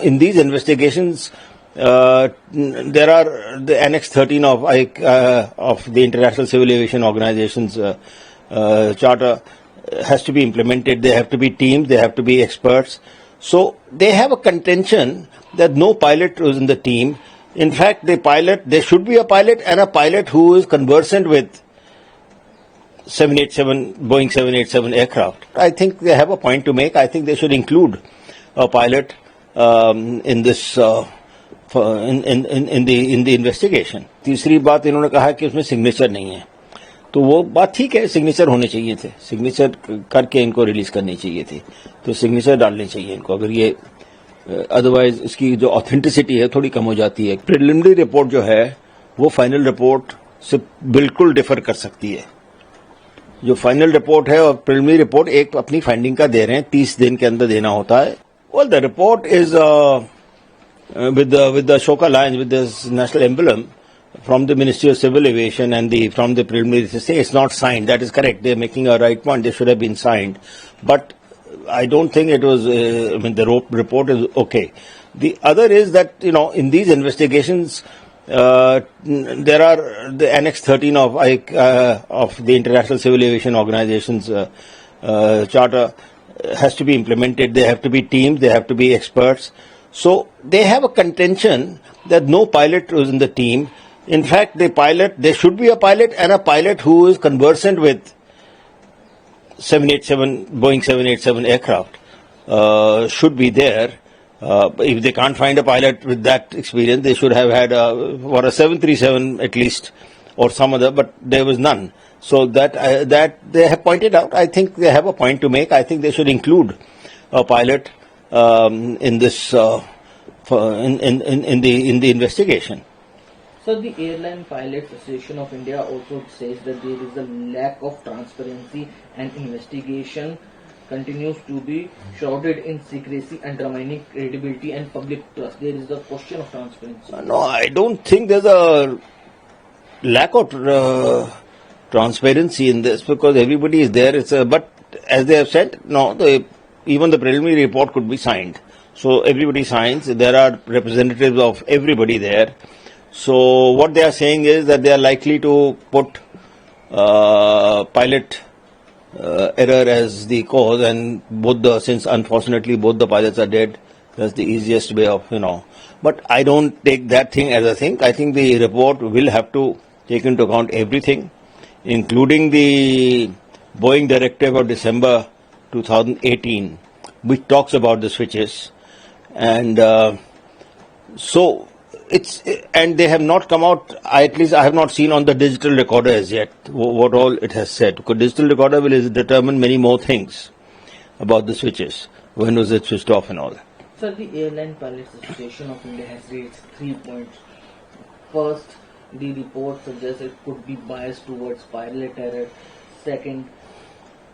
In these investigations, there are the Annex 13 of the International Civil Aviation Organization's charter has to be implemented. There have to be teams, there have to be experts. So they have a contention that no pilot was in the team. In fact, there should be a pilot and a pilot who is conversant with Boeing 787 aircraft. I think they have a point to make. I think they should include a pilot in this in the investigation. तीसरी बात इन्होंने कहा कि उसमें signature नहीं है, तो वो बात ठीक है, सिग्नेचर होने चाहिए थे, सिग्नेचर करके इनको रिलीज करनी चाहिए थी, तो सिग्नेचर डालने चाहिए इनको, अगर ये अदरवाइज इसकी जो ऑथेंटिसिटी है थोड़ी कम हो जाती है. प्रिलिमिनरी रिपोर्ट जो है वो फाइनल रिपोर्ट से बिल्कुल डिफर कर सकती है. जो फाइनल रिपोर्ट है और प्रिलिमिनरी रिपोर्ट एक अपनी फाइंडिंग का दे रहे हैं, 30 दिन के अंदर देना होता है. Well, the report is with the Ashoka Lions, with this national emblem from the Ministry of Civil Aviation and from the preliminary. They say it's not signed. That is correct. They're making a right point. They should have been signed, but I don't think it was. The report is okay. The other is that in these investigations, there are the Annex 13 of the International Civil Aviation Organization's charter has to be implemented. There have to be teams, there have to be experts. So they have a contention that no pilot was in the team. In fact, there should be a pilot and a pilot who is conversant with Boeing 787 aircraft should be there. If they can't find a pilot with that experience, they should have had a 737 at least or some other, but there was none. So that they have pointed out, I think they have a point to make. I think they should include a pilot in this in the investigation. So the Airline Pilots Association of India also says that there is a lack of transparency and investigation continues to be shrouded in secrecy, undermining credibility and public trust. There is a question of transparency. No, I don't think there's a lack of transparency in this, because everybody is there. But as they have said, even the preliminary report could be signed. So everybody signs. There are representatives of everybody there. So what they are saying is that they are likely to put pilot error as the cause, and since unfortunately both the pilots are dead, that's the easiest way of But I don't take that thing as a thing. I think the report will have to take into account everything, including the Boeing directive of December 2018, which talks about the switches, and and they have not come out. At least I have not seen on the digital recorder as yet what all it has said. Because digital recorder will determine many more things about the switches. When was it switched off and all that. Sir, the Airline Pilots Association of India has raised 3 points. First, the report suggests it could be biased towards pilot error. Second,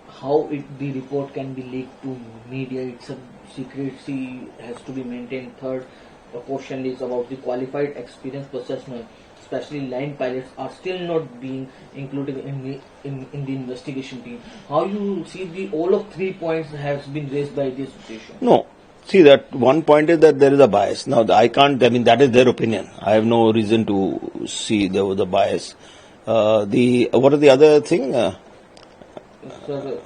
how the report can be leaked to media. It's a secrecy has to be maintained. Third, the question is about the qualified experienced personnel, especially line pilots, are still not being included in the investigation team. How you see all of 3 points has been raised by the association? No. See, that one point is that there is a bias. Now, that is their opinion. I have no reason to see there was a bias. What is the other thing? Sir,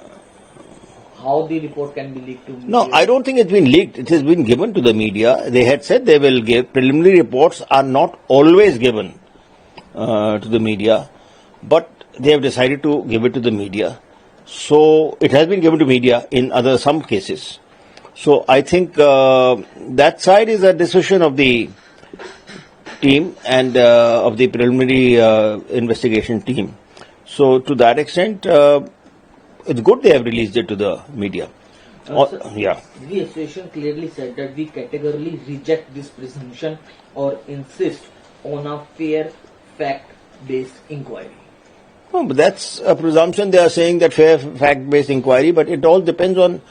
how the report can be leaked to media? No, I don't think it's been leaked. It has been given to the media. They had said they will give. Preliminary reports are not always given to the media, but they have decided to give it to the media. So, it has been given to media in some cases. So I think that side is a decision of the team and of the preliminary investigation team. So to that extent, it's good they have released it to the media. The association clearly said that we categorically reject this presumption or insist on a fair, fact-based inquiry. No, but that's a presumption. They are saying that fair, fact-based inquiry, but it all depends on,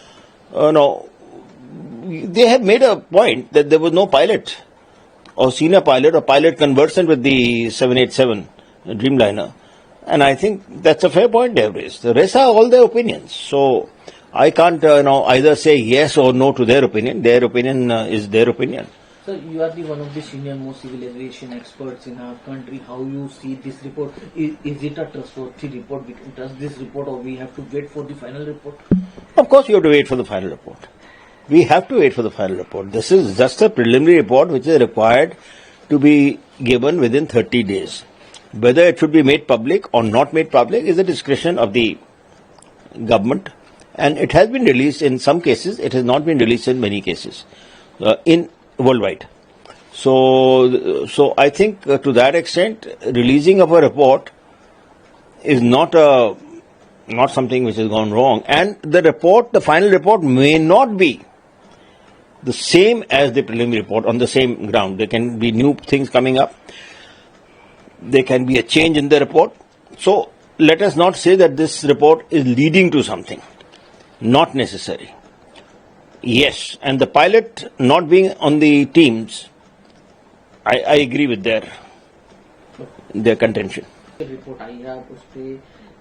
they have made a point that there was no pilot or senior pilot or pilot conversant with the 787 Dreamliner. And I think that's a fair point they have raised. The rest are all their opinions. So I can't now either say yes or no to their opinion. Their opinion is their opinion. Sir, you are the one of the senior most civil aviation experts in our country. How you see this report? Is it a trustworthy report? We can trust this report, or we have to wait for the final report? Of course, you have to wait for the final report. We have to wait for the final report. This is just a preliminary report which is required to be given within 30 days. Whether it should be made public or not made public is the discretion of the government. And it has been released in some cases. It has not been released in many cases in worldwide. So I think to that extent, releasing of a report is not something which has gone wrong. And the final report may not be the same as the preliminary report on the same ground. There can be new things coming up. There can be a change in the report. So let us not say that this report is leading to something. Not necessary. Yes, and the pilot not being on the teams, I agree with their contention. Report आई है, आप उस पे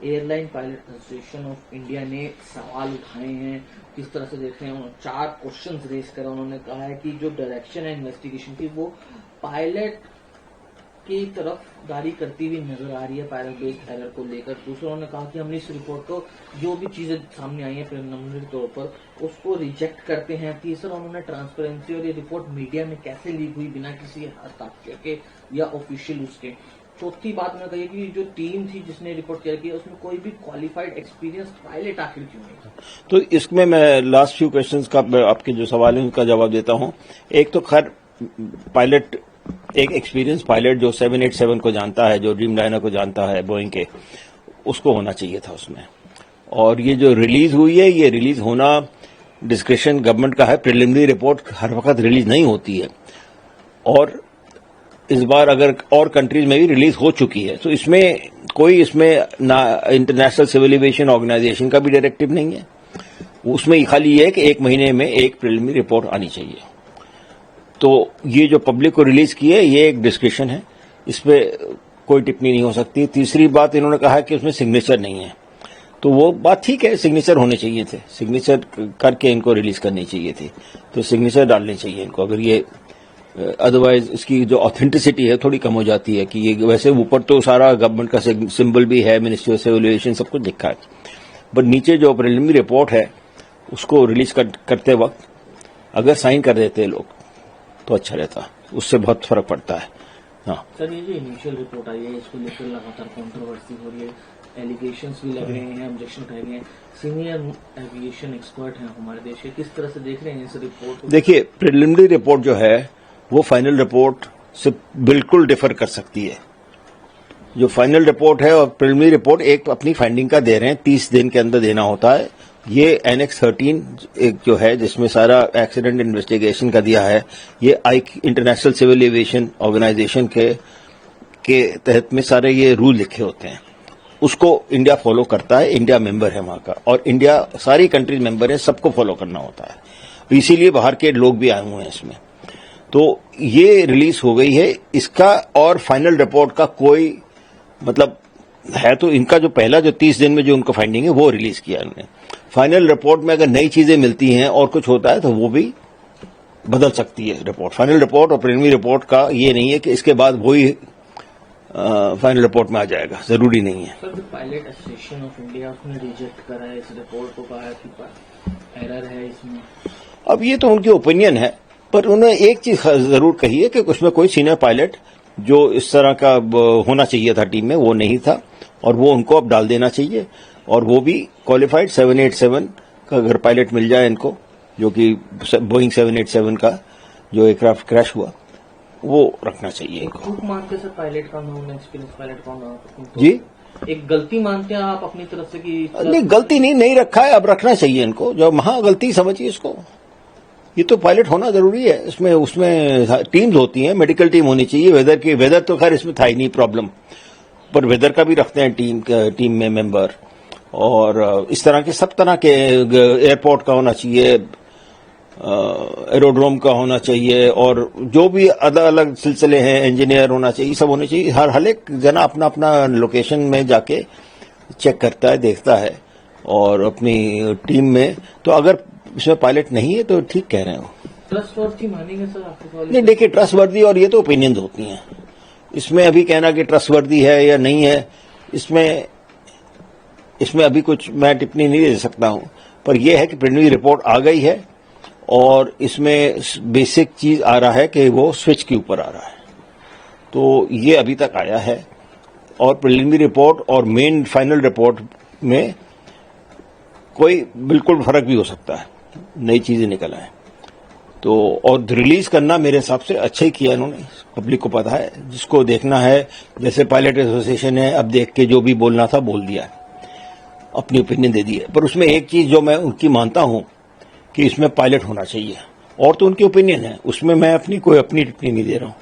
Airline Pilot Association of India ने सवाल उठाए हैं, किस तरह से देख रहे हैं? 4 क्वेश्चंस रेज करा। उन्होंने कहा है कि जो डायरेक्शन है इन्वेस्टिगेशन की वो पायलट की तरफ गाड़ी करती हुई नजर आ रही है, पायलट बेस्ड एरर को लेकर। दूसरा, उन्होंने कहा कि हमने इस रिपोर्ट को जो भी चीजें सामने आई हैं प्रिलिमिनरी तौर पर उसको रिजेक्ट करते हैं। तीसरा, उन्होंने ट्रांसपेरेंसी और ये रिपोर्ट मीडिया में कैसे लीक हुई बिना किसी हस्ताक्षर के या ऑफिशियल उसके। चौथी बात उन्होंने कही कि जो टीम थी जिसने रिपोर्ट तैयार किया उसमें कोई भी क्वालिफाइड एक्सपीरियंस पायलट आखिर क्यों नहीं था? तो इसमें मैं लास्ट फ्यू क्वेश्चंस का आपके जो सवाल है उनका जवाब देता हूं। एक तो खैर पायलट, एक एक्सपीरियंस पायलट जो 787 को जानता है, जो ड्रीमलाइनर को जानता है बोइंग के, उसको होना चाहिए था उसमें। और ये जो रिलीज हुई है, ये रिलीज होना डिस्क्रिप्शन गवर्नमेंट का है। प्रिलिमिनरी रिपोर्ट हर वक्त रिलीज नहीं होती है, और इस बार अगर और कंट्रीज में भी रिलीज हो चुकी है, तो इसमें ना इंटरनेशनल सिविल एविएशन ऑर्गेनाइजेशन का भी डायरेक्टिव नहीं है। उसमें खाली ये है कि 1 महीने में एक प्रिलिमिनरी रिपोर्ट आनी चाहिए। तो ये जो पब्लिक को रिलीज की है, ये एक डिस्क्रिप्शन है, इस पे कोई टिप्पणी नहीं हो सकती। तीसरी बात, इन्होंने कहा कि उसमें सिग्नेचर नहीं है, तो वो बात ठीक है, सिग्नेचर होने चाहिए थे, सिग्नेचर करके इनको रिलीज करनी चाहिए थी, तो सिग्नेचर डालने चाहिए इनको। अगर ये अदरवाइज इसकी जो ऑथेंटिसिटी है थोड़ी कम हो जाती है कि ये वैसे ऊपर तो सारा गवर्नमेंट का सिंबल भी है, मिनिस्ट्री ऑफ सिविल एविएशन सब कुछ लिखा है, बट नीचे जो प्रिलिमिनरी रिपोर्ट है उसको रिलीज करते वक्त अगर साइन कर देते लोग तो अच्छा रहता, उससे बहुत फर्क पड़ता है। हाँ सर, ये जो इनिशियल रिपोर्ट आई है इसको लेकर लगातार कंट्रोवर्सी हो रही है, एलिगेशंस भी लग रहे हैं, ऑब्जेक्शन उठाए गए हैं। सीनियर एविएशन एक्सपर्ट हैं हमारे देश के, किस तरह से देख रहे हैं इस रिपोर्ट को? देखिए, प्रिलिमिनरी रिपोर्ट जो है वो फाइनल रिपोर्ट से बिल्कुल डिफर कर सकती है। जो फाइनल रिपोर्ट है और प्रिलिमिनरी रिपोर्ट एक अपनी फाइंडिंग का दे रहे हैं, 30 दिन के अंदर देना होता है। ये एनेक्स 13 एक जो है जिसमें सारा एक्सीडेंट इन्वेस्टिगेशन का दिया है, ये इंटरनेशनल सिविल एविएशन ऑर्गेनाइजेशन के तहत में सारे ये रूल लिखे होते हैं, उसको इंडिया फॉलो करता है। इंडिया मेंबर है वहां का, और इंडिया सारी कंट्रीज मेंबर है, सबको फॉलो करना होता है। इसीलिए बाहर के लोग भी आए हुए हैं इसमें। तो ये रिलीज हो गई है, इसका और फाइनल रिपोर्ट का कोई मतलब है तो इनका जो पहला जो 30 दिन में जो उनका फाइंडिंग है वो रिलीज किया उन्होंने। फाइनल रिपोर्ट में अगर नई चीजें मिलती हैं और कुछ होता है तो वो भी बदल सकती है रिपोर्ट। फाइनल रिपोर्ट और प्रिलिमिनरी रिपोर्ट का ये नहीं है कि इसके बाद वही फाइनल रिपोर्ट में आ जाएगा, जरूरी नहीं है। Sir, pilot Association of India उसने रिजेक्ट करा है इस रिपोर्ट को, कहा कि एरर है इसमें। अब ये तो उनकी ओपिनियन है, पर उन्होंने एक चीज जरूर कही है कि उसमें कोई सीनियर पायलट जो इस तरह का होना चाहिए था टीम में वो नहीं था, और वो उनको अब डाल देना चाहिए। और वो भी क्वालिफाइड 787 का अगर पायलट मिल जाए इनको, जो कि बोइंग 787 का जो एयरक्राफ्ट क्रैश हुआ, वो रखना चाहिए इनको। चूक मानते सर पायलट का नाम, एक्सपीरियंस पायलट का नाम जी, एक गलती मानते हैं आप अपनी तरफ से कि नहीं, गलती नहीं रखा है, अब रखना चाहिए इनको। जो महा गलती समझिए इसको, ये तो पायलट होना जरूरी है। उसमें टीम्स होती हैं, मेडिकल टीम होनी चाहिए। वेदर तो खैर इसमें था ही नहीं प्रॉब्लम, पर वेदर का भी रखते हैं टीम में मेंबर, और इस तरह के सब तरह के एयरपोर्ट का होना चाहिए, एरोड्रोम का होना चाहिए, और जो भी अलग अलग सिलसिले हैं, इंजीनियर होना चाहिए, सब होने चाहिए। हर एक जना अपना अपना लोकेशन में जाके चेक करता है, देखता है, और अपनी टीम में, तो अगर इसमें पायलट नहीं है तो ठीक कह रहे हो। ट्रस्टवर्थी मानेंगे सर आपके नहीं, देखिए, ट्रस्टवर्दी और ये तो ओपिनियंस होती हैं। इसमें अभी कहना कि ट्रस्टवर्दी है या नहीं है, इसमें अभी कुछ मैं टिप्पणी नहीं दे सकता हूं, पर यह है कि प्रिलिमिनरी रिपोर्ट आ गई है और इसमें बेसिक चीज आ रहा है कि वो स्विच के ऊपर आ रहा है, तो ये अभी तक आया है। और प्रिलिमिनरी रिपोर्ट और मेन फाइनल रिपोर्ट में कोई बिल्कुल फर्क भी हो सकता है, नई चीजें निकल आए तो। और रिलीज करना मेरे हिसाब से अच्छा ही किया इन्होंने, पब्लिक को पता है, जिसको देखना है, जैसे पायलट एसोसिएशन है, अब देख के जो भी बोलना था बोल दिया, अपनी ओपिनियन दे दी है। पर उसमें एक चीज जो मैं उनकी मानता हूं कि इसमें पायलट होना चाहिए, और तो उनकी ओपिनियन है, उसमें मैं कोई अपनी टिप्पणी नहीं दे रहा हूं।